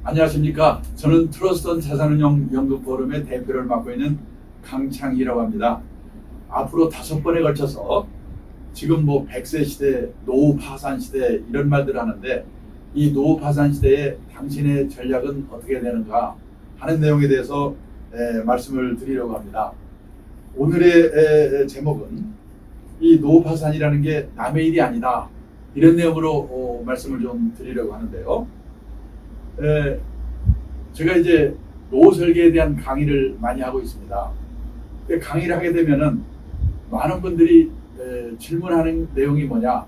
안녕하십니까. 저는 트러스트 자산운용 연구포럼의 대표를 맡고 있는 강창희라고 합니다. 앞으로 5번에 걸쳐서 지금 100세 시대, 노후 파산 시대 이런 말들 하는데, 이 노후 파산 시대에 당신의 전략은 어떻게 되는가 하는 내용에 대해서 말씀을 드리려고 합니다. 오늘의 제목은 이 노후 파산이라는 게 남의 일이 아니다, 이런 내용으로 말씀을 좀 드리려고 하는데요. 제가 이제 노후 설계에 대한 강의를 많이 하고 있습니다. 강의를 하게 되면은 많은 분들이 질문하는 내용이 뭐냐,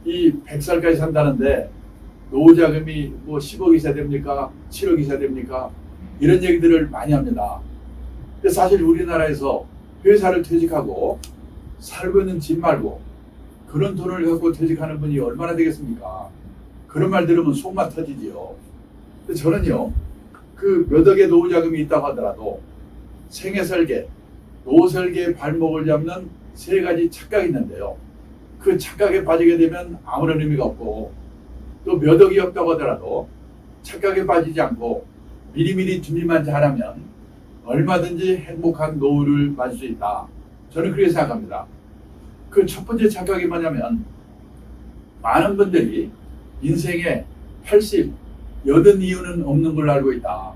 이 100살까지 산다는데 노후 자금이 10억 이사 됩니까? 7억 이사 됩니까? 이런 얘기들을 많이 합니다. 근데 사실 우리나라에서 회사를 퇴직하고 살고 있는 집 말고 그런 돈을 갖고 퇴직하는 분이 얼마나 되겠습니까? 그런 말 들으면 속만 터지지요. 근데 저는요, 그 몇 억의 노후 자금이 있다고 하더라도 생애 설계, 노후 설계의 발목을 잡는 3가지 착각이 있는데요. 그 착각에 빠지게 되면 아무런 의미가 없고, 또 몇 억이 없다고 하더라도 착각에 빠지지 않고 미리미리 준비만 잘하면 얼마든지 행복한 노후를 맞을 수 있다. 저는 그렇게 생각합니다. 그 첫 번째 착각이 뭐냐면, 많은 분들이 인생에 80, 80 이유는 없는 걸로 알고 있다.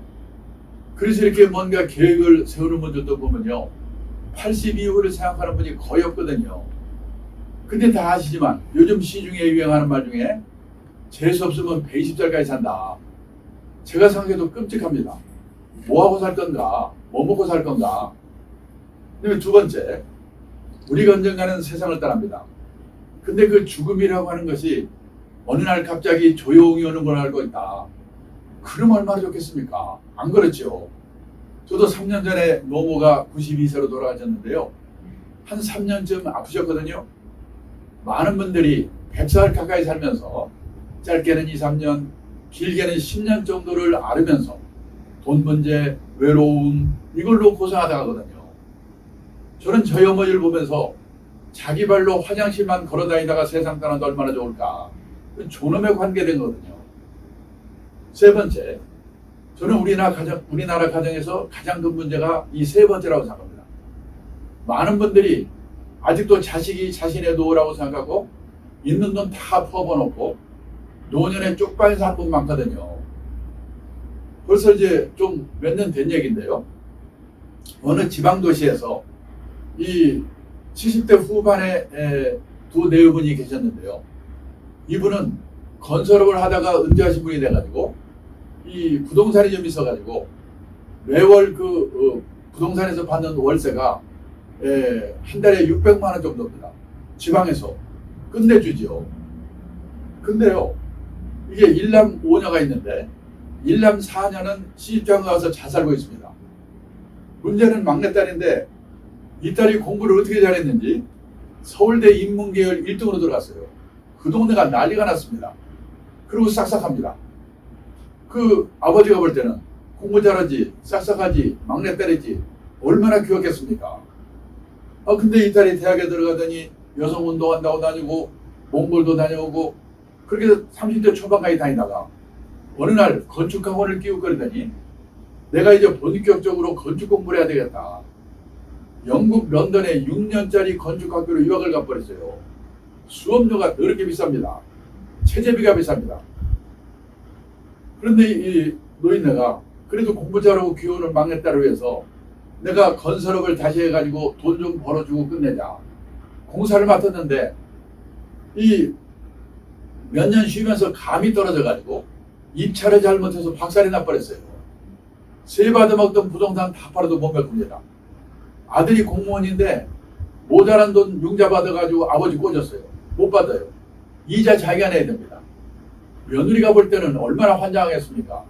그래서 이렇게 뭔가 계획을 세우는 분들도 보면요, 80 이후를 생각하는 분이 거의 없거든요. 근데 다 아시지만 요즘 시중에 유행하는 말 중에 재수 없으면 120살까지 산다. 제가 생각해도 끔찍합니다. 뭐하고 살 건가? 뭐 먹고 살 건가? 그다음에 두 번째, 우리가 언젠가는 세상을 떠납니다. 근데 그 죽음이라고 하는 것이 어느 날 갑자기 조용히 오는 걸 알고 있다. 그럼 얼마나 좋겠습니까? 안 그렇죠? 저도 3년 전에 노모가 92세로 돌아가셨는데요. 한 3년쯤 아프셨거든요. 많은 분들이 100살 가까이 살면서 짧게는 2, 3년, 길게는 10년 정도를 앓으면서 돈 문제, 외로움, 이걸로 고생하다 가거든요. 저는 저희 어머니를 보면서 자기 발로 화장실만 걸어다니다가 세상 떠나도 얼마나 좋을까. 존엄에 관계된 거거든요. 세 번째, 저는 우리나라 가정에서 가장 큰 문제가 이 세 번째라고 생각합니다. 많은 분들이 아직도 자식이 자신의 노후라고 생각하고 있는 돈 다 퍼부어놓고 노년에 쪽방에서 한 분 많거든요. 벌써 이제 좀 몇 년 된 얘기인데요. 어느 지방도시에서 이 70대 후반의 두 내외분이 계셨는데요. 이분은 건설업을 하다가 은퇴하신 분이 돼가지고 이 부동산이 좀 있어가지고 매월 부동산에서 받는 월세가 한 달에 600만 원 정도입니다. 지방에서 끝내주지요. 근데요, 이게 1남 5녀가 있는데 1남 4녀는 시집장에 가서 잘 살고 있습니다. 문제는 막내딸인데 이 딸이 공부를 어떻게 잘했는지 서울대 인문계열 1등으로 들어갔어요. 그 동네가 난리가 났습니다. 그리고 싹싹합니다. 그 아버지가 볼 때는 공부 잘하지, 싹싹하지, 막내딸이지 얼마나 귀엽겠습니까? 근데 이 딸이 대학에 들어가더니 여성운동한다고 다니고 몽골도 다녀오고 그렇게 30대 초반까지 다니다가 어느 날 건축학원을 끼우거리더니 내가 이제 본격적으로 건축 공부를 해야 되겠다. 영국 런던에 6년짜리 건축학교로 유학을 가버렸어요. 수업료가 더럽게 비쌉니다. 체재비가 비쌉니다. 그런데 이 노인네가 그래도 공부 잘하고 귀여운 막내딸을 위해서 내가 건설업을 다시 해가지고 돈 좀 벌어주고 끝내자. 공사를 맡았는데 이 몇 년 쉬면서 감이 떨어져가지고 입찰을 잘못해서 박살이 나버렸어요. 세 받아먹던 부동산 다 팔아도 못 메꿉니다. 아들이 공무원인데 모자란 돈 융자 받아가지고 아버지 꽂았어요. 못 받아요. 이자 자기가 내야 됩니다. 며느리가 볼 때는 얼마나 환장하겠습니까?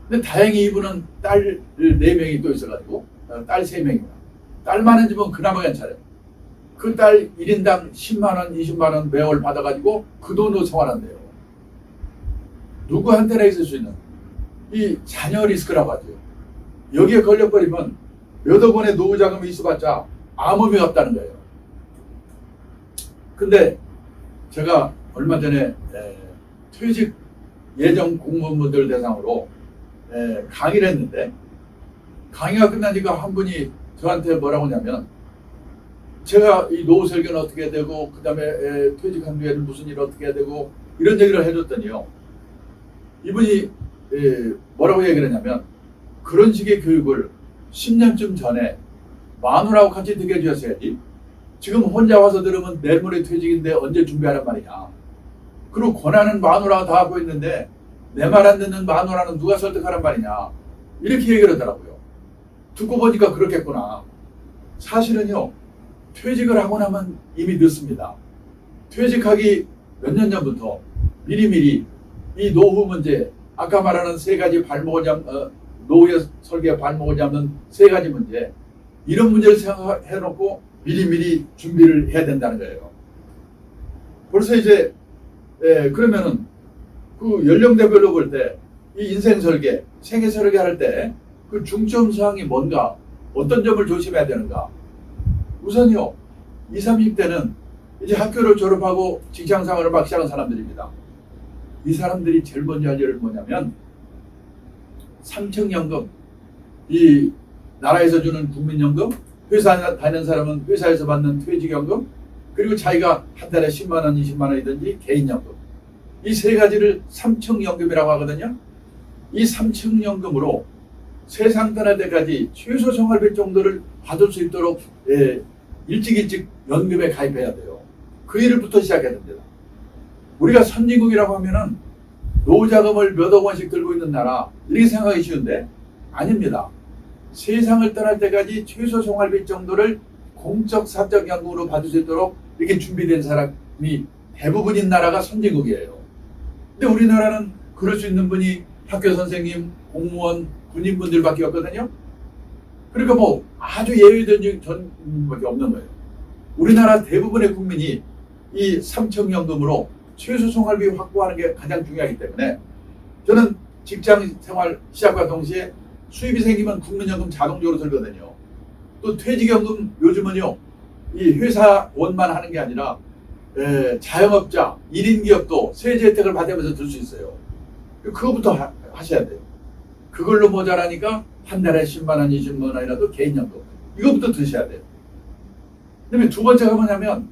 근데 다행히 이분은 딸 4명이 또 있어가지고 딸 3명입니다. 딸 많은 집은 그나마 괜찮아요. 그 딸 1인당 10만원, 20만원 매월 받아가지고 그 돈으로 생활한대요. 누구한테나 있을 수 있는 이 자녀 리스크라고 하죠. 여기에 걸려버리면 몇억 원의 노후 자금이 있어봤자 아무 의미가 없다는 거예요. 근데 제가 얼마 전에 퇴직 예정 공무원분들 대상으로 강의를 했는데, 강의가 끝나니까 한 분이 저한테 뭐라고 하냐면, 제가 이 노후 설계는 어떻게 해야 되고, 그 다음에 퇴직한 뒤에는 무슨 일 어떻게 해야 되고, 이런 얘기를 해줬더니요, 이분이 뭐라고 얘기를 했냐면, 그런 식의 교육을 10년쯤 전에 마누라하고 같이 듣게 해주셨어야지. 지금 혼자 와서 들으면 내일 모레 퇴직인데 언제 준비하란 말이냐. 그리고 권한은 마누라가 다 하고 있는데 내 말 안 듣는 마누라는 누가 설득하란 말이냐. 이렇게 얘기를 하더라고요. 듣고 보니까 그렇겠구나. 사실은요, 퇴직을 하고 나면 이미 늦습니다. 퇴직하기 몇 년 전부터 미리미리 이 노후 문제, 아까 말하는 세 가지 노후의 설계에 발목을 잡는 세 가지 문제, 이런 문제를 생각해놓고 미리미리 준비를 해야 된다는 거예요. 벌써 이제 그러면은 그 연령대별로 볼 때 이 인생 설계, 생애 설계 할 때 그 중점 사항이 뭔가, 어떤 점을 조심해야 되는가. 우선요, 20, 30대는 이제 학교를 졸업하고 직장 생활을 막 시작한 사람들입니다. 이 사람들이 제일 먼저 할 일은 뭐냐면, 삼청연금, 이 나라에서 주는 국민연금, 회사 다니는 사람은 회사에서 받는 퇴직연금, 그리고 자기가 한 달에 10만 원, 20만 원이든지 개인연금, 이 세 가지를 삼청연금이라고 하거든요. 이 삼청연금으로 세상 떠날 때까지 최소 생활비 정도를 받을 수 있도록 일찍 연금에 가입해야 돼요. 그 일부터 시작해야 됩니다. 우리가 선진국이라고 하면은 노후자금을 몇억 원씩 들고 있는 나라, 이렇게 생각하기 쉬운데 아닙니다. 세상을 떠날 때까지 최소 생활비 정도를 공적 사적 연금으로 받을 수 있도록 이렇게 준비된 사람이 대부분인 나라가 선진국이에요. 근데 우리나라는 그럴 수 있는 분이 학교 선생님, 공무원, 군인분들밖에 없거든요. 그러니까 뭐 아주 예외된 전밖에 없는 거예요. 우리나라 대부분의 국민이 이 삼청연금으로 최소 생활비 확보하는 게 가장 중요하기 때문에, 저는 직장 생활 시작과 동시에 수입이 생기면 국민연금 자동적으로 들거든요. 또 퇴직연금 요즘은요, 이 회사원만 하는 게 아니라 자영업자, 1인 기업도 세제 혜택을 받으면서 들 수 있어요. 그거부터 하셔야 돼요. 그걸로 모자라니까 한 달에 10만 원, 20만 원이라도 개인연금, 이거부터 드셔야 돼요. 그다음에 두 번째가 뭐냐면,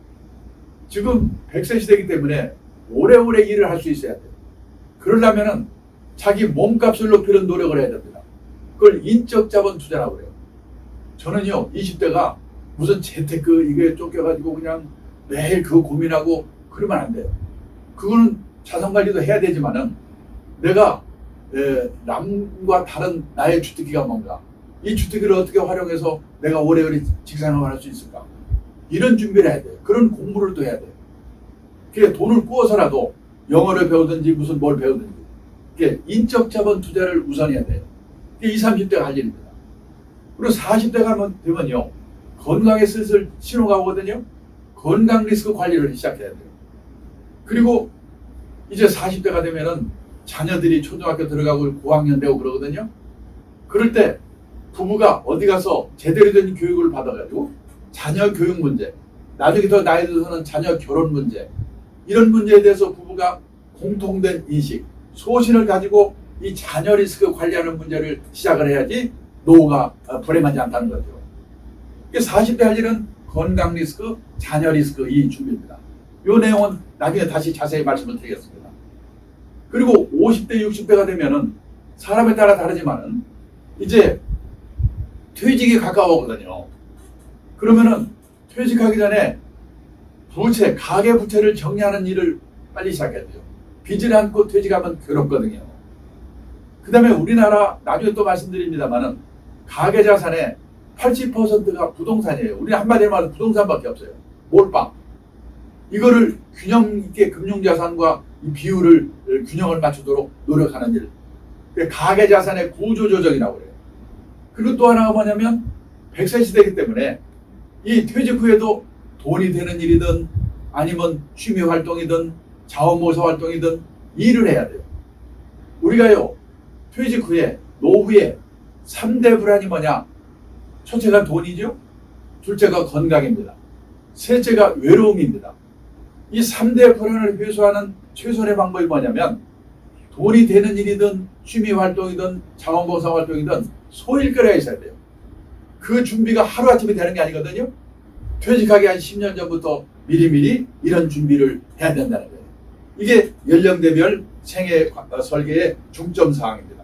지금 100세 시대이기 때문에 오래오래 일을 할 수 있어야 돼요. 그러려면은 자기 몸값을 높이는 노력을 해야 됩니다. 그걸 인적 자본 투자라고 그래요. 저는요, 20대가 무슨 재테크 이게 쫓겨가지고 그냥 매일 그거 고민하고 그러면 안 돼요. 그거는 자산관리도 해야 되지만은, 내가 남과 다른 나의 주특기가 뭔가, 이 주특기를 어떻게 활용해서 내가 오래오래 직장생활을 할 수 있을까, 이런 준비를 해야 돼요. 그런 공부를 또 해야 돼요. 그게 돈을 꾸어서라도 영어를 배우든지 무슨 뭘 배우든지, 그게 인적 자본 투자를 우선해야 돼요. 그게 20, 30대가 할 일입니다. 그리고 40대가 되면요, 건강에 슬슬 신호가 오거든요. 건강 리스크 관리를 시작해야 돼요. 그리고 이제 40대가 되면은 자녀들이 초등학교 들어가고 고학년 되고 그러거든요. 그럴 때 부부가 어디 가서 제대로 된 교육을 받아가지고 자녀 교육 문제, 나중에 더 나이 들어서는 자녀 결혼 문제, 이런 문제에 대해서 부부가 공통된 인식, 소신을 가지고 이 자녀 리스크 관리하는 문제를 시작을 해야지 노후가 불행하지 않다는 거죠. 40대 할 일은 건강 리스크, 자녀 리스크 이 준비입니다. 이 내용은 나중에 다시 자세히 말씀을 드리겠습니다. 그리고 50대, 60대가 되면은 사람에 따라 다르지만은 이제 퇴직이 가까워오거든요. 그러면은 퇴직하기 전에 부채, 가계 부채를 정리하는 일을 빨리 시작해야 돼요. 빚을 안고 퇴직하면 괴롭거든요. 그 다음에 우리나라, 나중에 또 말씀드립니다만은 가계 자산의 80%가 부동산이에요. 우리 한마디로 말해서 부동산밖에 없어요. 몰빵. 이거를 균형 있게 금융자산과 이 비율을 균형을 맞추도록 노력하는 일. 가계 자산의 구조조정이라고 그래요. 그리고 또 하나가 뭐냐면 100세 시대이기 때문에 이 퇴직 후에도 돈이 되는 일이든 아니면 취미 활동이든 자원봉사 활동이든 일을 해야 돼요. 우리가요, 퇴직 후에, 노후에 3대 불안이 뭐냐? 첫째가 돈이죠. 둘째가 건강입니다. 셋째가 외로움입니다. 이 3대 불안을 해소하는 최선의 방법이 뭐냐면 돈이 되는 일이든 취미 활동이든 자원봉사 활동이든 소일거리가 있어야 돼요. 그 준비가 하루아침에 되는 게 아니거든요. 퇴직하기 한 10년 전부터 미리미리 이런 준비를 해야 된다는 거예요. 이게 연령대별 생애 설계의 중점 사항입니다.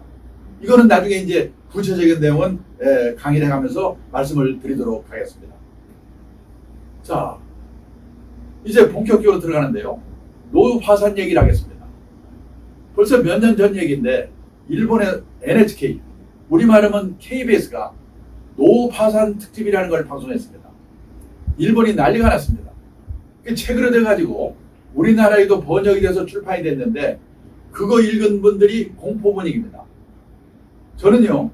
이거는 나중에 이제 구체적인 내용은 강의를 해가면서 말씀을 드리도록 하겠습니다. 자, 이제 본격적으로 들어가는데요. 노후 파산 얘기를 하겠습니다. 벌써 몇 년 전 얘기인데 일본의 NHK, 우리 말하면 KBS가 노후 파산 특집이라는 걸 방송했습니다. 일본이 난리가 났습니다. 책으로 돼가지고 우리나라에도 번역이 돼서 출판이 됐는데 그거 읽은 분들이 공포 분위기입니다. 저는요,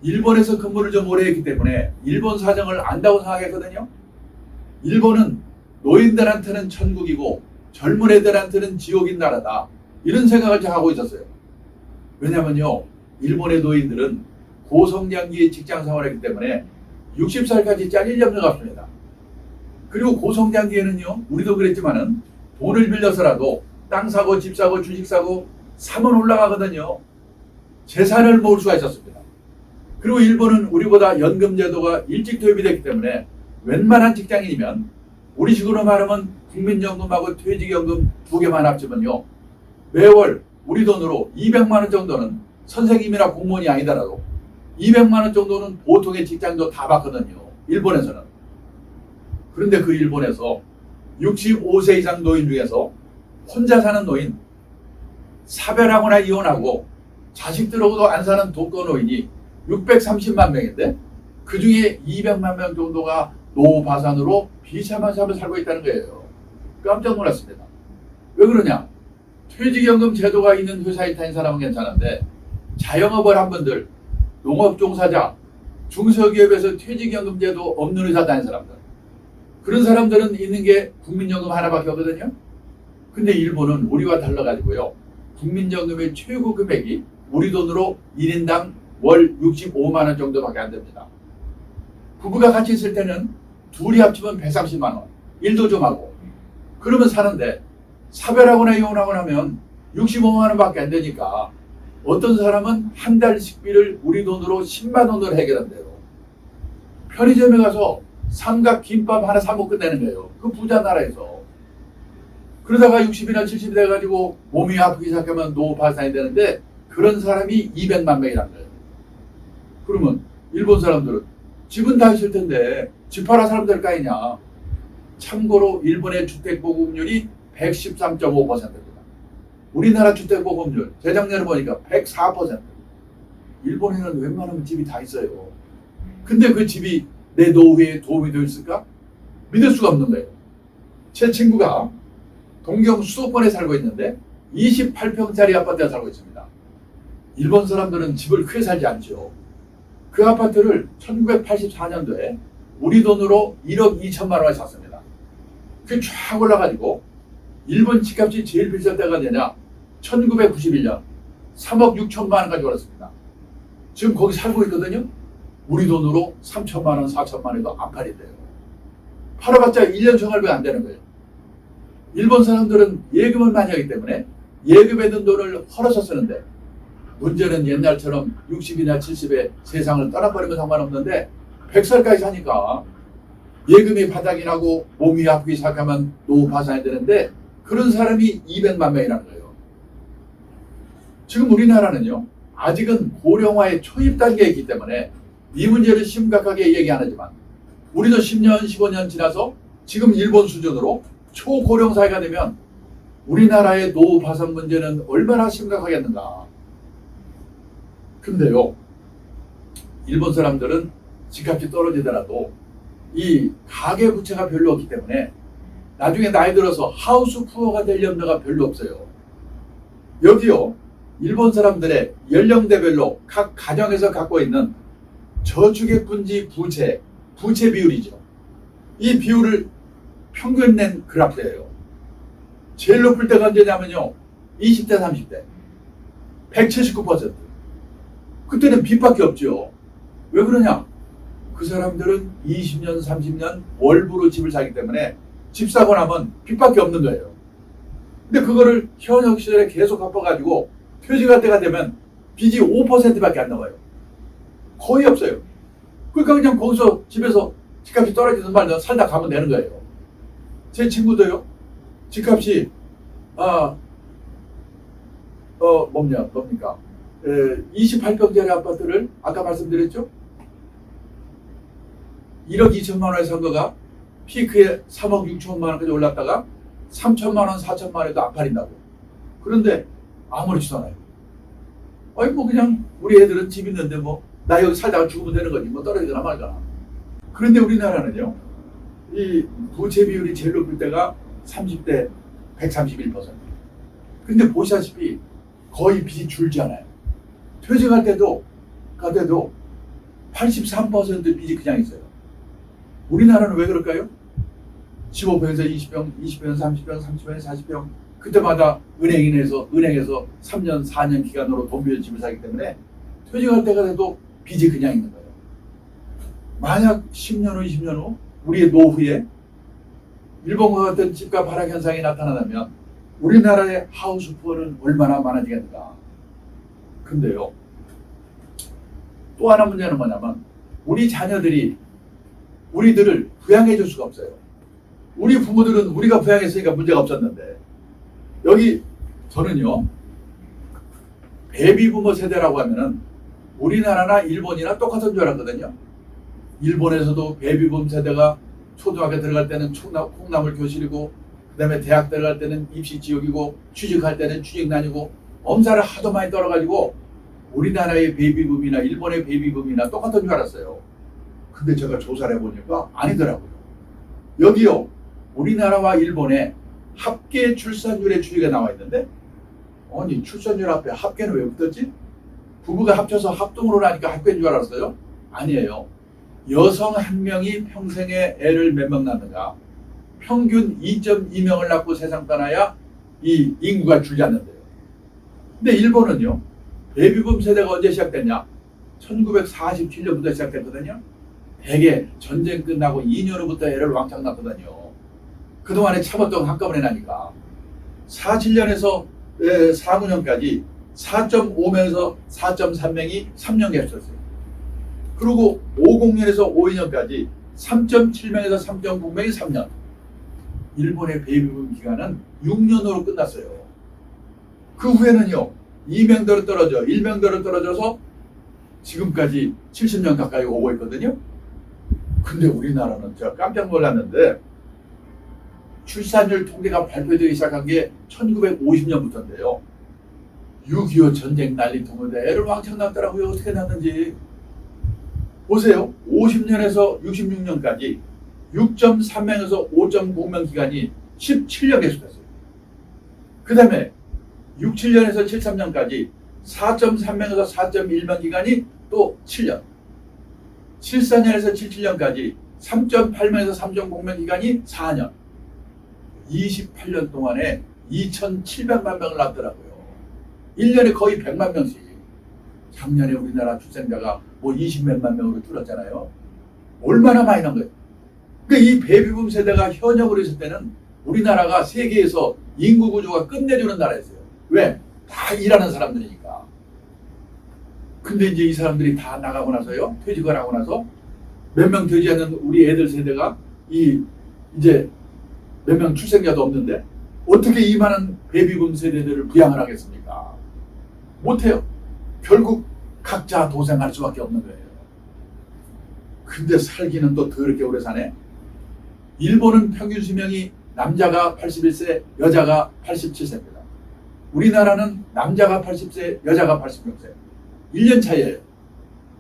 일본에서 근무를 좀 오래 했기 때문에 일본 사정을 안다고 생각했거든요. 일본은 노인들한테는 천국이고 젊은 애들한테는 지옥인 나라다, 이런 생각을 하고 있었어요. 왜냐면요, 일본의 노인들은 고성장기의 직장 생활을 했기 때문에 60살까지 잘릴 염려가 없습니다. 그리고 고성장기에는요, 우리도 그랬지만은 돈을 빌려서라도 땅 사고 집 사고 주식 사고 사면 올라가거든요. 재산을 모을 수가 있었습니다. 그리고 일본은 우리보다 연금 제도가 일찍 도입이 됐기 때문에 웬만한 직장인이면 우리식으로 말하면 국민연금하고 퇴직연금 두 개만 합치면요, 매월 우리 돈으로 200만 원 정도는, 선생님이나 공무원이 아니더라도 200만 원 정도는 보통의 직장도 다 받거든요, 일본에서는. 그런데 그 일본에서 65세 이상 노인 중에서 혼자 사는 노인, 사별하거나 이혼하고 자식들하고도 안 사는 독거 노인이 630만 명인데 그 중에 200만 명 정도가 노후 파산으로 비참한 삶을 살고 있다는 거예요. 깜짝 놀랐습니다. 왜 그러냐? 퇴직연금 제도가 있는 회사에 다닌 사람은 괜찮은데 자영업을 한 분들, 농업 종사자, 중소기업에서 퇴직연금 제도 없는 회사 다닌 사람들, 그런 사람들은 있는 게 국민연금 하나밖에 없거든요. 근데 일본은 우리와 달라가지고요, 국민연금의 최고 금액이 우리 돈으로 1인당 월 65만 원 정도밖에 안 됩니다. 부부가 같이 있을 때는 둘이 합치면 130만 원, 일도 좀 하고 그러면 사는데, 사별하거나 이혼하거나 하면 65만 원밖에 안 되니까 어떤 사람은 한 달 식비를 우리 돈으로 10만 원으로 해결한대요. 편의점에 가서 삼각 김밥 하나 사 먹고 끝내는 거예요, 그 부자 나라에서. 그러다가 60이나 70이 돼가지고 몸이 아프기 시작하면 노후 파산이 되는데 그런 사람이 200만 명이란 거예요. 그러면 일본 사람들은 집은 다 있을 텐데 집 팔아 살면 거 아니냐. 참고로 일본의 주택보급률이 113.5%입니다. 우리나라 주택보급률 재작년에 보니까 104%. 일본에는 웬만하면 집이 다 있어요. 근데 그 집이 내 노후에 도움이 되었을까? 믿을 수가 없는 거예요. 제 친구가 동경 수도권에 살고 있는데 28평짜리 아파트에 살고 있습니다. 일본 사람들은 집을 크게 살지 않죠. 그 아파트를 1984년도에 우리 돈으로 1억 2천만 원에 샀습니다. 그게 쫙 올라가지고 일본 집값이 제일 비쌀 때가 되냐, 1991년 3억 6천만 원까지 올랐습니다. 지금 거기 살고 있거든요. 우리 돈으로 3천만 원, 4천만 원에도 안 팔린대요. 팔아봤자 1년 생활비 안 되는 거예요. 일본 사람들은 예금을 많이 하기 때문에 예금에 든 돈을 헐어서 쓰는데, 문제는 옛날처럼 60이나 70에 세상을 떠나버리면 상관없는데 100살까지 사니까 예금이 바닥이 나고 몸이 아프기 시작하면 노후 파산이 되는데 그런 사람이 200만 명이라는 거예요. 지금 우리나라는요, 아직은 고령화의 초입 단계에 있기 때문에 이 문제를 심각하게 얘기 안 하지만 우리도 10년, 15년 지나서 지금 일본 수준으로 초고령 사회가 되면 우리나라의 노후 파산 문제는 얼마나 심각하겠는가. 근데요, 일본 사람들은 집값이 떨어지더라도 이 가계 부채가 별로 없기 때문에 나중에 나이 들어서 하우스 푸어가 될 염려가 별로 없어요. 여기요, 일본 사람들의 연령대별로 각 가정에서 갖고 있는 저축액분지 부채 비율이죠. 이 비율을 평균 낸 그래프예요. 제일 높을 때가 언제냐면요, 20대 30대 179%. 그때는 빚밖에 없죠. 왜 그러냐? 그 사람들은 20년 30년 월부로 집을 사기 때문에 집 사고 나면 빚밖에 없는 거예요. 근데 그거를 현역 시절에 계속 갚아가지고 퇴직할 때가 되면 빚이 5%밖에 안 나와요. 거의 없어요. 그러니까 그냥 거기서 집에서 집값이 떨어지든 말든 살다 가면 되는 거예요. 제 친구도요. 집값이 뭡니까? 28평짜리 아파트를 아까 말씀드렸죠? 1억 2천만 원에 산 거가 피크에 3억 6천만 원까지 올랐다가 3천만 원, 4천만 원에도 안 팔린다고. 그런데 아무렇지도 않아요. 아니 뭐 그냥 우리 애들은 집 있는데 뭐 나 여기 살다가 죽으면 되는 거지 뭐 떨어지거나 말거나. 그런데 우리나라는요. 이 부채 비율이 제일 높을 때가 30대 131%. 근데 보시다시피 거의 빚이 줄지 않아요. 퇴직할 때도 83% 빚이 그냥 있어요. 우리나라는 왜 그럴까요? 15평에서 20평, 20평, 30평, 30평에서 40평 그때마다 은행에서 3년, 4년 기간으로 돈 빌려 집을 사기 때문에 퇴직할 때가 돼도 빚이 그냥 있는 거예요. 만약 10년 후, 20년 후 우리의 노후에 일본과 같은 집값 하락 현상이 나타나면 우리나라의 하우스 푸어는 얼마나 많아지겠는가. 근데요. 또 하나 문제는 뭐냐면 우리 자녀들이 우리들을 부양해 줄 수가 없어요. 우리 부모들은 우리가 부양했으니까 문제가 없었는데 여기 저는요. 베이비부모 세대라고 하면은 우리나라나 일본이나 똑같은 줄 알았거든요. 일본에서도 베이비붐 세대가 초등학교 들어갈 때는 콩나물 교실이고 그 다음에 대학 들어갈 때는 입시 지옥이고 취직할 때는 취직난이고 엄살을 하도 많이 떨어가지고 우리나라의 베이비붐이나 일본의 베이비붐이나 똑같은 줄 알았어요. 근데 제가 조사를 해보니까 아니더라고요. 여기요. 우리나라와 일본의 합계 출산율의 추이가 나와 있는데 아니 출산율 앞에 합계는 왜 붙었지? 부부가 합쳐서 합동으로 나니까 합계인 줄 알았어요? 아니에요. 여성 한 명이 평생에 애를 몇 명 낳는가? 평균 2.2명을 낳고 세상 떠나야 이 인구가 줄지 않는데요. 근데 일본은요. 베이비붐 세대가 언제 시작됐냐? 1947년부터 시작됐거든요. 대개 전쟁 끝나고 2년 후부터 애를 왕창 낳거든요. 그동안에 참았던 한꺼번에 나니까 47년에서 49년까지 4.5명에서 4.3명이 3년 계셨어요. 그리고 50년에서 52년까지 3.7명에서 3.9명이 3년. 일본의 베이비붐 기간은 6년으로 끝났어요. 그 후에는요. 2명대로 떨어져 1명대로 떨어져서 지금까지 70년 가까이 오고 있거든요. 근데 우리나라는 제가 깜짝 놀랐는데 출산율 통계가 발표되기 시작한 게 1950년부터인데요. 6.25 전쟁 난리통인데 애를 왕창 낳더라고요. 어떻게 낳는지. 보세요. 50년에서 66년까지 6.3명에서 5.9명 기간이 17년 계속됐어요. 그 다음에 67년에서 73년까지 4.3명에서 4.1명 기간이 또 7년. 74년에서 77년까지 3.8명에서 3.0명 기간이 4년. 28년 동안에 2,700만 명을 낳더라고요. 1년에 거의 100만 명씩. 작년에 우리나라 출생자가 뭐 20몇만 명으로 줄었잖아요. 얼마나 많이 난 거예요. 그러니까 이 베이비붐 세대가 현역으로 있을 때는 우리나라가 세계에서 인구 구조가 끝내주는 나라였어요. 왜? 다 일하는 사람들이니까. 근데 이제 이 사람들이 다 나가고 나서요. 퇴직을 하고 나서 몇 명 되지 않는 우리 애들 세대가 이제 몇 명 출생자도 없는데 어떻게 이 많은 베이비붐 세대들을 부양을 하겠습니까? 못해요. 결국 각자 도생할 수밖에 없는 거예요. 근데 살기는 또 더럽게 오래 사네. 일본은 평균 수명이 남자가 81세, 여자가 87세입니다. 우리나라는 남자가 80세, 여자가 86세. 1년 차이예요.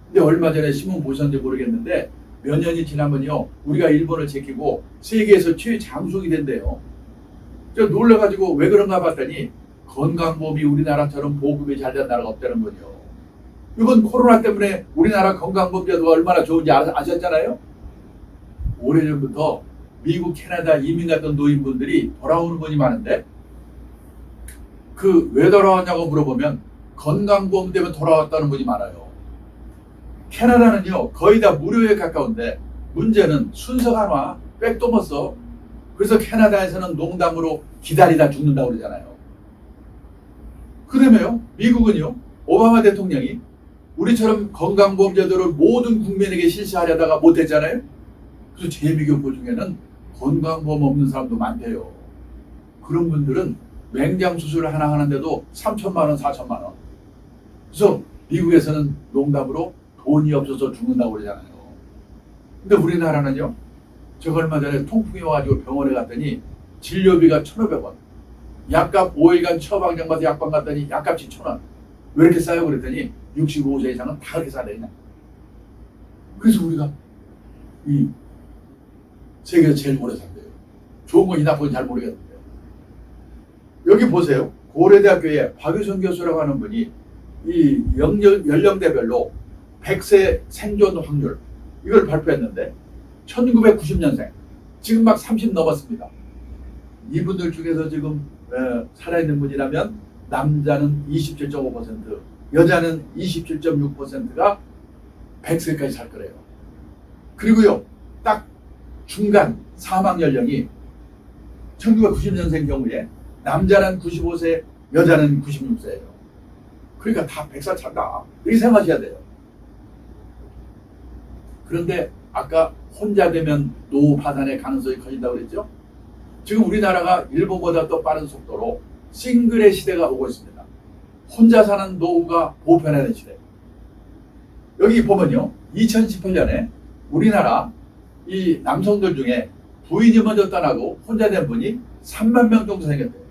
근데 얼마 전에 신문 보셨는지 모르겠는데 몇 년이 지나면요. 우리가 일본을 제끼고 세계에서 최장수이 된대요. 저 놀라가지고 왜 그런가 봤더니 건강보험이 우리나라처럼 보급이 잘 된 나라가 없다는 거죠. 이번 코로나 때문에 우리나라 건강보험제도가 얼마나 좋은지 아셨잖아요. 오래전부터 미국, 캐나다 이민 갔던 노인분들이 돌아오는 분이 많은데 그 왜 돌아왔냐고 물어보면 건강보험 때문에 돌아왔다는 분이 많아요. 캐나다는요 거의 다 무료에 가까운데 문제는 순서가 안 와. 백도 못 써. 그래서 캐나다에서는 농담으로 기다리다 죽는다고 그러잖아요. 그다음에요, 미국은요, 오바마 대통령이 우리처럼 건강보험제도를 모든 국민에게 실시하려다가 못했잖아요. 그래서 재미교포 중에는 건강보험 없는 사람도 많대요. 그런 분들은 맹장 수술을 하나 하는데도 3천만 원, 4천만 원. 그래서 미국에서는 농담으로 돈이 없어서 죽는다고 그러잖아요. 근데 우리나라는요, 제가 얼마 전에 통풍이 와가지고 병원에 갔더니 진료비가 1,500원. 약값 5일간 처방전 가서 약방 갔더니 약값이 1,000원. 왜 이렇게 싸요? 그랬더니 65세 이상은 다 그렇게 싸네 그냥. 그래서 우리가 이 세계에서 제일 오래 산대요. 좋은 건지 나쁜 건지 잘 모르겠는데. 여기 보세요. 고려대학교에 박유선 교수라고 하는 분이 이 연령대별로 100세 생존 확률 이걸 발표했는데 1990년생 지금 막 30 넘었습니다. 이분들 중에서 지금 살아있는 분이라면 남자는 27.5%, 여자는 27.6%가 100세까지 살 거래요. 그리고요, 딱 중간 사망 연령이 1990년생 경우에 남자는 95세, 여자는 96세예요. 그러니까 다 100살 찬다. 이렇게 생각하셔야 돼요. 그런데 아까 혼자 되면 노후 파산의 가능성이 커진다고 그랬죠? 지금 우리나라가 일본보다 더 빠른 속도로 싱글의 시대가 오고 있습니다. 혼자 사는 노후가 보편화된 시대. 여기 보면요, 2018년에 우리나라 이 남성들 중에 부인이 먼저 떠나고 혼자 된 분이 3만 명 정도 생겼대요.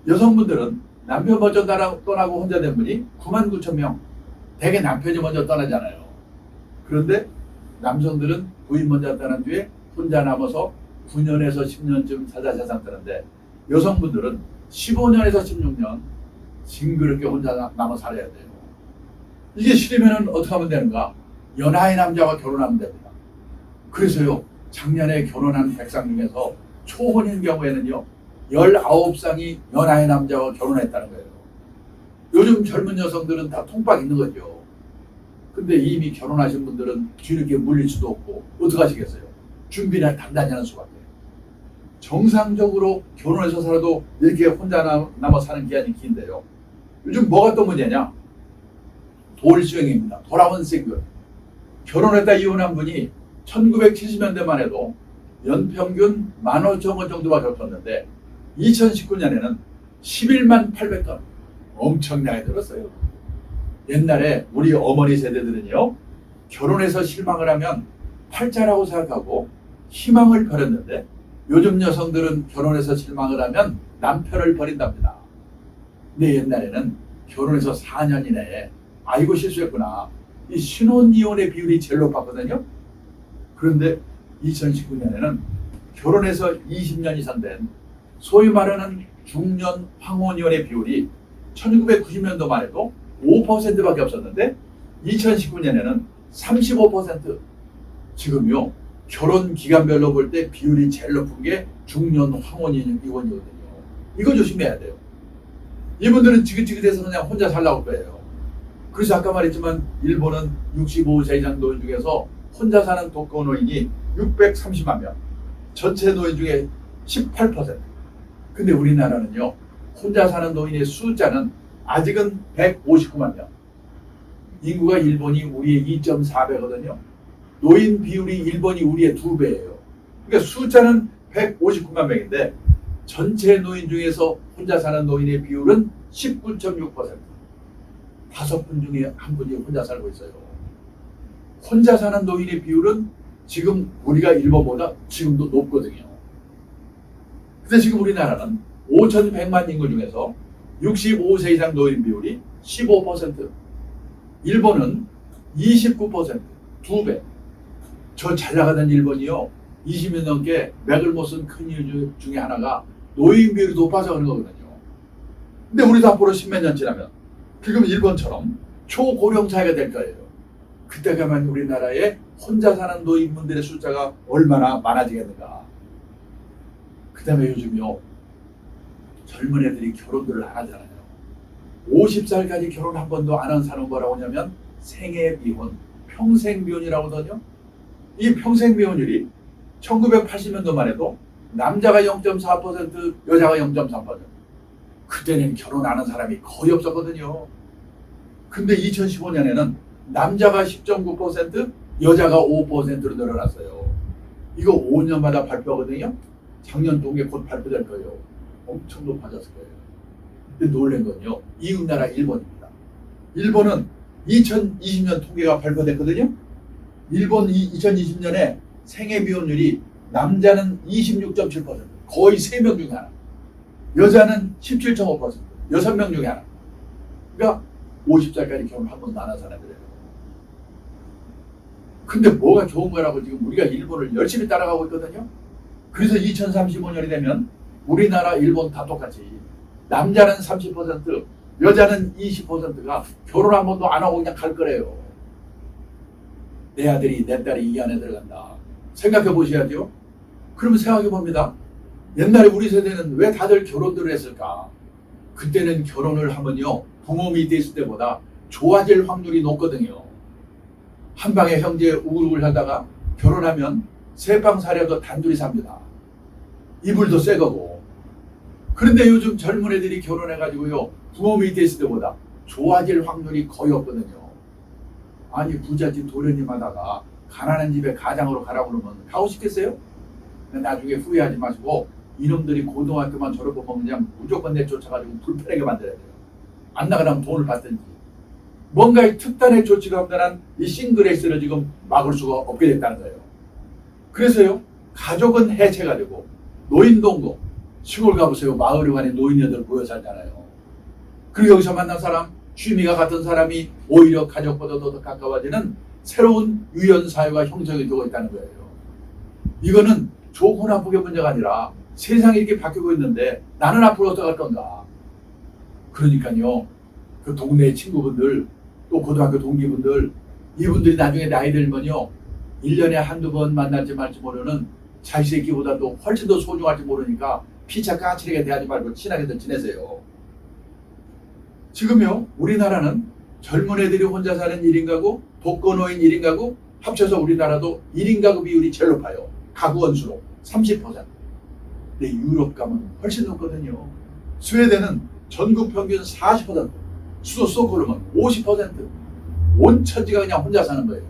여성분들은 남편 먼저 떠나고 혼자 된 분이 9만 9천 명. 대개 남편이 먼저 떠나잖아요. 그런데 남성들은 부인 먼저 떠난 뒤에 혼자 남아서 9년에서 10년쯤 사자 세상 뜨는데 여성분들은 15년에서 16년 징그럽게 혼자 남아 살아야 돼요. 이게 싫으면 어떻게 하면 되는가? 연하의 남자와 결혼하면 됩니다. 그래서요, 작년에 결혼한 백상 중에서 초혼인 경우에는요, 19쌍이 연하의 남자와 결혼했다는 거예요. 요즘 젊은 여성들은 다 통박 있는 거죠. 근데 이미 결혼하신 분들은 뒤늦게 물릴 수도 없고 어떡하시겠어요? 준비를 단단히 하는 수밖에. 정상적으로 결혼해서 살아도 이렇게 혼자 남아 사는 기간이 긴데요. 요즘 뭐가 또 문제냐? 돌수행입니다. 돌아온 싱글. 결혼했다 이혼한 분이 1970년대만 해도 연평균 15,000원 정도밖에 없었는데 2019년에는 11만 800건. 엄청나게 들었어요. 옛날에 우리 어머니 세대들은요, 결혼해서 실망을 하면 팔자라고 생각하고 희망을 버렸는데 요즘 여성들은 결혼해서 실망을 하면 남편을 버린답니다. 근데 옛날에는 결혼해서 4년 이내에 아이고 실수했구나, 이 신혼이혼의 비율이 제일 높았거든요. 그런데 2019년에는 결혼해서 20년 이상 된 소위 말하는 중년 황혼이혼의 비율이 1990년도만 해도 5%밖에 없었는데 2019년에는 35%. 지금요, 결혼 기간별로 볼 때 비율이 제일 높은 게 중년 황혼이혼이거든요. 이거 조심해야 돼요. 이분들은 지긋지긋해서 그냥 혼자 살라고 거예요. 그래서 아까 말했지만 일본은 65세 이상 노인 중에서 혼자 사는 독거 노인이 630만 명. 전체 노인 중에 18%. 근데 우리나라는요, 혼자 사는 노인의 숫자는 아직은 159만 명. 인구가 일본이 우리의 2.4배거든요. 노인 비율이 일본이 우리의 2배예요. 그러니까 숫자는 159만 명인데 전체 노인 중에서 혼자 사는 노인의 비율은 19.6%. 5분 중에 1분이 혼자 살고 있어요. 혼자 사는 노인의 비율은 지금 우리가 일본보다 지금도 높거든요. 근데 지금 우리나라는 5,100만 인구 중에서 65세 이상 노인 비율이 15%, 일본은 29%, 2배. 저 잘 나가던 일본이요, 20년 넘게 맥을 못 쓴 큰 이유 중에 하나가 노인 비율이 높아서 그런 거거든요. 근데 우리도 앞으로 10몇 년 지나면 지금 일본처럼 초고령 사회가 될 거예요. 그때 가면 우리나라에 혼자 사는 노인분들의 숫자가 얼마나 많아지겠는가. 그 다음에 요즘요, 젊은 애들이 결혼들을 안 하잖아요. 50살까지 결혼 한 번도 안 한 사람은 뭐라고 하냐면 생애 비혼, 평생 비혼이라고 하거든요. 이 평생 비혼율이 1980년도만 해도 남자가 0.4%, 여자가 0.3%. 그때는 결혼 안 한 사람이 거의 없었거든요. 근데 2015년에는 남자가 10.9%, 여자가 5%로 늘어났어요. 이거 5년마다 발표하거든요. 작년 동에 곧 발표될 거예요. 엄청 높아졌을 거예요. 근데 놀란 건요, 이웃나라 일본입니다. 일본은 2020년 통계가 발표됐거든요. 일본 2020년에 생애 비혼율이 남자는 26.7%, 거의 3명 중에 하나. 여자는 17.5%, 6명 중에 하나. 그러니까 50살까지 결혼 한 번도 안 한 사람이래요. 근데 뭐가 좋은 거라고 지금 우리가 일본을 열심히 따라가고 있거든요. 그래서 2035년이 되면 우리나라, 일본 다 똑같이 남자는 30%, 여자는 20%가 결혼 한 번도 안 하고 그냥 갈 거래요. 내 아들이, 내 딸이 이 안에 들어간다. 생각해 보셔야죠. 그러면 생각해 봅니다. 옛날에 우리 세대는 왜 다들 결혼들을 했을까? 그때는 결혼을 하면요, 부모 밑에 있을 때보다 좋아질 확률이 높거든요. 한 방에 형제 우글우글 하다가 결혼하면 세 방 사려도 단둘이 삽니다. 이불도 새 거고. 그런데 요즘 젊은 애들이 결혼해가지고요, 부모 밑에 있을 때보다 좋아질 확률이 거의 없거든요. 아니, 부잣집 도련님 하다가 가난한 집에 가장으로 가라고 그러면 가고 싶겠어요? 나중에 후회하지 마시고 이놈들이 고등학교만 졸업하면 그냥 무조건 내쫓아가지고 불편하게 만들어야 돼요. 안 나가면 돈을 받든지. 뭔가 이 특단의 조치가 없는 이 싱글레이스를 지금 막을 수가 없게 됐다는 거예요. 그래서요, 가족은 해체가 되고 노인동거, 시골 가보세요. 마을에 가는 노인네들 모여 살잖아요. 그리고 여기서 만난 사람, 취미가 같은 사람이 오히려 가족보다 더 가까워지는 새로운 유연 사회가 형성이 되고 있다는 거예요. 이거는 좋고 나쁘게 문제가 아니라 세상이 이렇게 바뀌고 있는데 나는 앞으로 어떡할 건가? 그러니까요, 그 동네 친구분들, 또 고등학교 동기분들, 이분들이 나중에 나이 들면요, 1년에 한두 번 만날지 말지 모르는 자기 새끼보다도 훨씬 더 소중할지 모르니까 피차 까칠하게 대하지 말고 친하게 더 지내세요. 지금요, 우리나라는 젊은 애들이 혼자 사는 1인 가구, 독거노인 1인 가구 합쳐서 우리나라도 1인 가구 비율이 제일 높아요. 가구 원수로 30%. 근데 유럽 가면 훨씬 높거든요. 스웨덴은 전국 평균 40%, 수도 스톡홀름은 50%. 온 천지가 그냥 혼자 사는 거예요.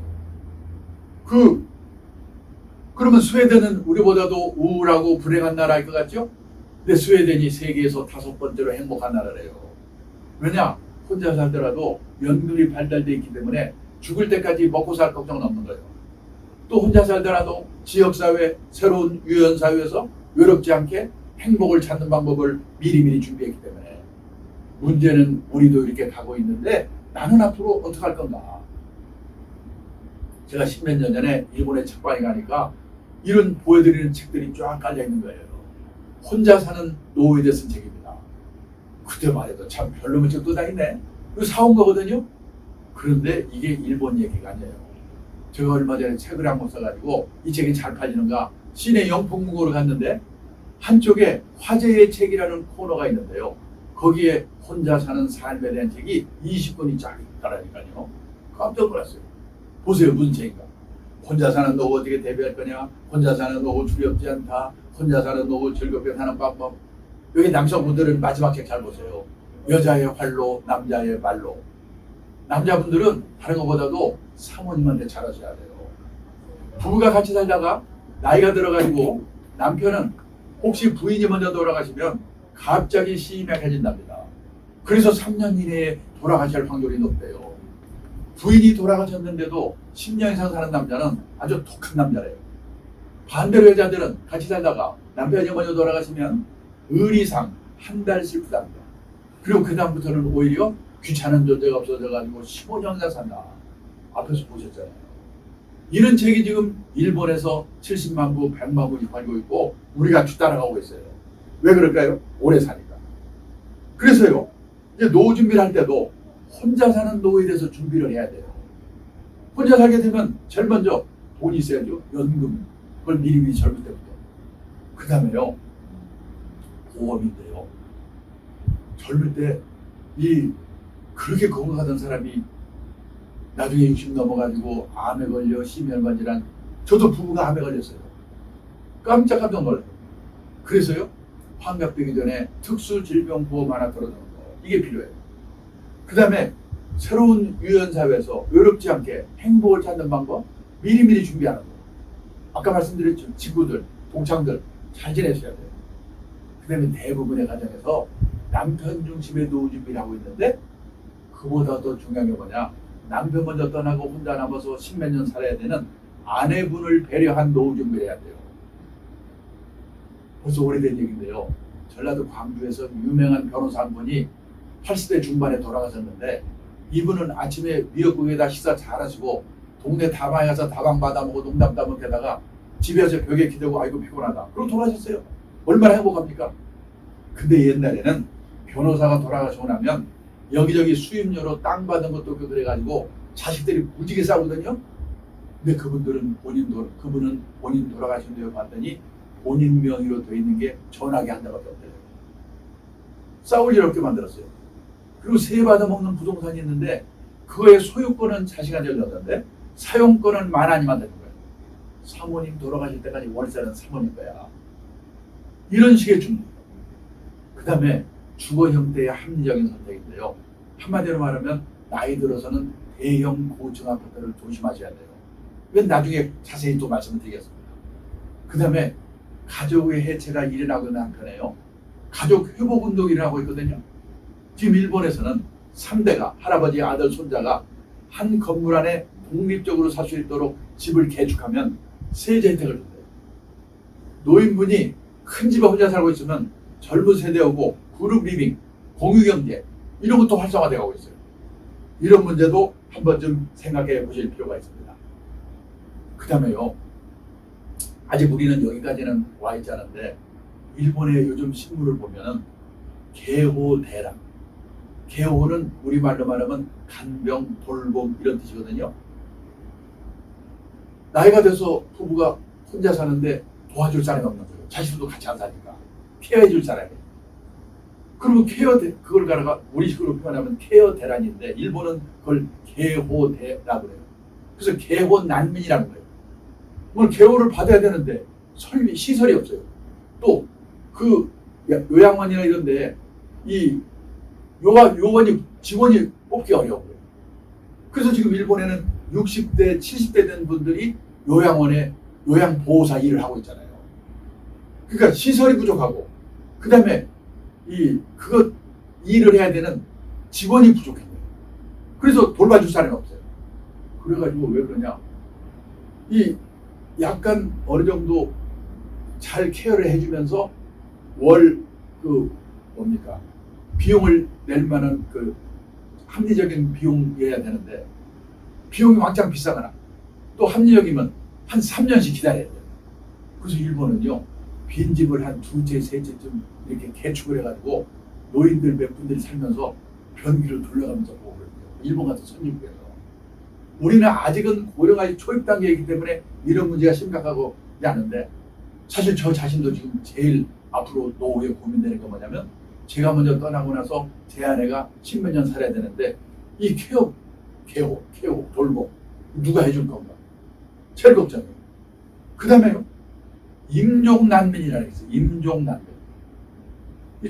그러면 스웨덴은 우리보다도 우울하고 불행한 나라일 것 같죠? 근데 스웨덴이 세계에서 5번째로 행복한 나라래요. 왜냐? 혼자 살더라도 연금이 발달되어 있기 때문에 죽을 때까지 먹고 살 걱정은 없는 거예요. 또 혼자 살더라도 지역사회, 새로운 유연사회에서 외롭지 않게 행복을 찾는 방법을 미리미리 준비했기 때문에. 문제는 우리도 이렇게 가고 있는데 나는 앞으로 어떻게 할 건가? 제가 10몇 년 전에 일본에 책방에 가니까 이런 보여드리는 책들이 쫙 깔려 있는 거예요. 혼자 사는 노후에 대해 쓴 책입니다. 그때만 해도 참 별로면 책도 다 있네. 이거 사온 거거든요. 그런데 이게 일본 얘기가 아니에요. 제가 얼마 전에 책을 한 권 써가지고 이 책이 잘 팔리는가 시내 영풍문고로 갔는데 한쪽에 화제의 책이라는 코너가 있는데요. 거기에 혼자 사는 삶에 대한 책이 20권이 쫙 있더라니까요. 깜짝 놀랐어요. 보세요, 무슨 책인가. 혼자 사는 노후 어떻게 대비할 거냐, 혼자 사는 노후 두렵지 않다, 혼자 사는 노후 즐겁게 사는 방법. 여기 남성분들은 마지막 책 잘 보세요. 여자의 활로, 남자의 말로. 남자분들은 다른 것보다도 사모님한테 잘하셔야 돼요. 부부가 같이 살다가 나이가 들어가지고 남편은 혹시 부인이 먼저 돌아가시면 갑자기 심약해진답니다. 그래서 3년 이내에 돌아가실 확률이 높대요. 부인이 돌아가셨는데도 10년 이상 사는 남자는 아주 독한 남자래요. 반대로 여자들은 같이 살다가 남편이 먼저 돌아가시면 의리상 한 달 슬프답니다. 그리고 그 다음부터는 오히려 귀찮은 존재가 없어져가지고 15년 이상 산다. 앞에서 보셨잖아요. 이런 책이 지금 일본에서 70만 부, 100만 부씩 팔고 있고 우리가 뒤따라가고 있어요. 왜 그럴까요? 오래 사니까. 그래서요, 이제 노후 준비를 할 때도 혼자 사는 노후에 대해서 준비를 해야 돼요. 혼자 살게 되면 제일 먼저 돈이 있어야죠. 연금. 그걸 미리미리 젊을 때부터. 그 다음에요, 보험인데요. 젊을 때 그렇게 건강하던 사람이 나중에 60 넘어가지고 암에 걸려 심혈관 질환. 저도 부부가 암에 걸렸어요. 깜짝 놀라요. 그래서요, 환갑되기 전에 특수질병보험 하나 들어주는 거, 이게 필요해요. 그 다음에 새로운 유연사회에서 외롭지 않게 행복을 찾는 방법, 미리미리 준비하는 거. 아까 말씀드렸죠. 친구들, 동창들 잘 지내셔야 돼요. 그 다음에 대부분의 가정에서 남편 중심의 노후 준비를 하고 있는데, 그보다 더 중요한 게 뭐냐, 남편 먼저 떠나고 혼자 남아서 십몇 년 살아야 되는 아내분을 배려한 노후 준비를 해야 돼요. 벌써 오래된 얘기인데요. 전라도 광주에서 유명한 변호사 한 분이 80대 중반에 돌아가셨는데, 이분은 아침에 미역국에다 식사 잘하시고 동네 다방에 가서 다방 받아먹고 농담 따먹게다가 집에 와서 벽에 기대고 아이고 피곤하다, 그러고 돌아가셨어요. 얼마나 행복합니까? 근데 옛날에는 변호사가 돌아가시고 나면 여기저기 수임료로 땅 받은 것도 없고 그래가지고 자식들이 무지개 싸우거든요. 근데 그분은 본인 돌아가신 뒤에 봤더니 본인 명의로 돼 있는 게 전화기 한 대밖에 없대요. 싸울 일 없게 만들었어요. 그리고 세 받아먹는 부동산이 있는데 그거의 소유권은 자식한테 열렸는데 사용권은 만안이만 되는 거예요. 사모님 돌아가실 때까지 월세는 사모님 거야. 이런 식의 준비. 그 다음에 주거 형태의 합리적인 선택인데요. 한마디로 말하면 나이 들어서는 대형 고층 아파트를 조심하셔야 돼요. 이건 나중에 자세히 또 말씀을 드리겠습니다. 그 다음에 가족의 해체가 일어나고 있는 한편에요, 가족 회복 운동이 일어나고 있거든요. 지금 일본에서는 3대가, 할아버지, 아들, 손자가 한 건물 안에 독립적으로 살 수 있도록 집을 개축하면 세제 혜택을 준대요. 노인분이 큰 집에 혼자 살고 있으면 젊은 세대하고 그룹 리빙, 공유경제 이런 것도 활성화되어 있어요. 이런 문제도 한 번쯤 생각해 보실 필요가 있습니다. 그 다음에요, 아직 우리는 여기까지는 와 있지 않은데 일본의 요즘 신문을 보면은 개호대란, 개호는 우리말로 말하면 간병, 돌봄 이런 뜻이거든요. 나이가 돼서 부부가 혼자 사는데 도와줄 사람이 없는 거예요. 자식도 같이 안 사니까 케어해 줄 사람이. 그러면 그걸 갖다가 우리식으로 표현하면 케어 대란인데 일본은 그걸 개호대라고 그래요. 그래서 개호 난민이라는 거예요. 뭘 개호를 받아야 되는데 시설이 없어요. 또 그 요양원이나 이런데 이 요원이 직원이 뽑기 어려워요. 그래서 지금 일본에는 60대, 70대 된 분들이 요양원에 요양보호사 일을 하고 있잖아요. 그러니까 시설이 부족하고, 그 다음에 그거 일을 해야 되는 직원이 부족해요. 그래서 돌봐줄 사람이 없어요. 그래가지고 왜 그러냐, 약간 어느 정도 잘 케어를 해주면서 비용을 낼 만한 합리적인 비용이어야 되는데 비용이 왕창 비싸거나 또 합리적이면 한 3년씩 기다려야 돼요. 그래서 일본은요, 빈집을 한 두채, 세채쯤 이렇게 개축을 해가지고 노인들 몇 분들이 살면서 변기를 돌려가면서 보고 그래요. 일본 같은 선진국에서. 우리는 아직은 고령화의 초입 단계이기 때문에 이런 문제가 심각하고 않은데, 사실 저 자신도 지금 제일 앞으로 노후에 고민되는 게 뭐냐면, 제가 먼저 떠나고 나서 제 아내가 10몇 년 살아야 되는데 이 케어, 돌봄 누가 해줄 건가? 제일 걱정이에요. 그 다음에요, 임종난민이라는 게 있어요. 임종난민.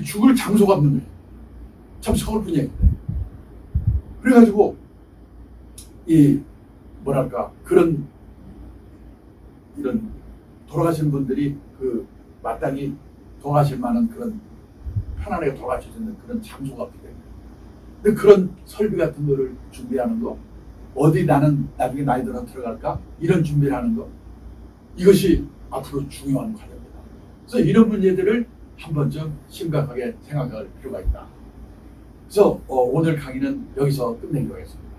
죽을 장소가 없는 거예요. 참 서글픈 얘기인데. 그래가지고 이런 돌아가신 분들이 마땅히 돌아가실 만한 그런 편안하게 돌아가실 수 있는 그런 장소가 없기 때문에. 근데 그런 설비 같은 거를 준비하는 거, 어디 나는 나중에 나이 들어 들어갈까? 이런 준비를 하는 거, 이것이 앞으로 중요한 과제입니다. 그래서 이런 문제들을 한 번쯤 심각하게 생각할 필요가 있다. 그래서 오늘 강의는 여기서 끝내기로 하겠습니다.